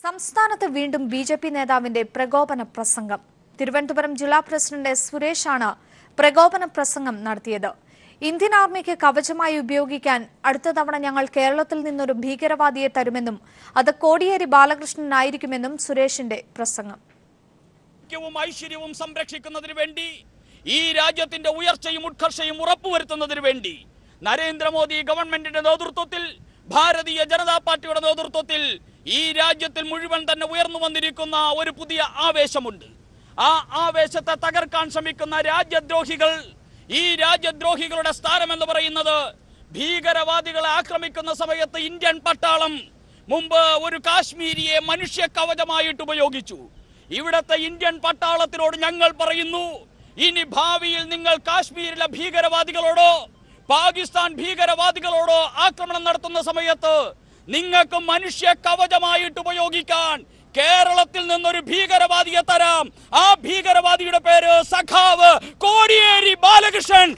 സംസ്ഥാനത്ത് വീണ്ടും ബിജെപി നേതാവിന്റെ പ്രകോപന പ്രസംഗം. തിരുവനന്തപുരം ജില്ലാ പ്രസിഡന്റ് സുരേഷാണ് പ്രകോപന പ്രസംഗം നടത്തിയത്. ഇന്ത്യൻ ആർമിക്ക് കവചമായി ഉപയോഗിക്കാൻ അടുത്ത തവണ ഞങ്ങൾ കേരളത്തിൽ നിന്നൊരു ഭീകരവാദിയെ തരുമെന്നും അത് കോടിയേരി ബാലകൃഷ്ണനായിരിക്കുമെന്നും സുരേഷിന്റെ പ്രസംഗം. ഐശ്വര്യവും സംരക്ഷിക്കുന്നതിന് വേണ്ടി, ഈ രാജ്യത്തിന്റെ ഉയർച്ചയും ഉത്കർഷയും ഉറപ്പുവരുത്തുന്നതിന് വേണ്ടി നരേന്ദ്രമോദി ഗവൺമെന്റിന്റെ നേതൃത്വത്തിൽ, ഭാരതീയ ജനതാ പാർട്ടിയുടെ നേതൃത്വത്തിൽ ഈ രാജ്യത്തിൽ മുഴുവൻ തന്നെ ഉയർന്നു വന്നിരിക്കുന്ന ഒരു പുതിയ ആവേശമുണ്ട്. ആ ആവേശത്തെ തകർക്കാൻ ശ്രമിക്കുന്ന രാജ്യദ്രോഹികൾ, ഈ രാജ്യദ്രോഹികളുടെ സ്ഥാനം എന്ന് പറയുന്നത് ഭീകരവാദികളെ ആക്രമിക്കുന്ന സമയത്ത് ഇന്ത്യൻ പട്ടാളം മുമ്പ് ഒരു കാശ്മീരിയെ മനുഷ്യ കവചമായിട്ട് ഉപയോഗിച്ചു. ഇവിടത്തെ ഇന്ത്യൻ പട്ടാളത്തിനോട് ഞങ്ങൾ പറയുന്നു, ഇനി ഭാവിയിൽ നിങ്ങൾ കാശ്മീരിലെ ഭീകരവാദികളോടോ പാകിസ്ഥാൻ ഭീകരവാദികളോടോ ആക്രമണം നടത്തുന്ന സമയത്ത് നിങ്ങൾക്ക് മനുഷ്യ കവചമായിട്ട് ഉപയോഗിക്കാൻ കേരളത്തിൽ നിന്നൊരു ഭീകരവാദിയെ തരാം. ആ ഭീകരവാദിയുടെ പേര് സഖാവ് കോടിയേരി ബാലകൃഷ്ണൻ.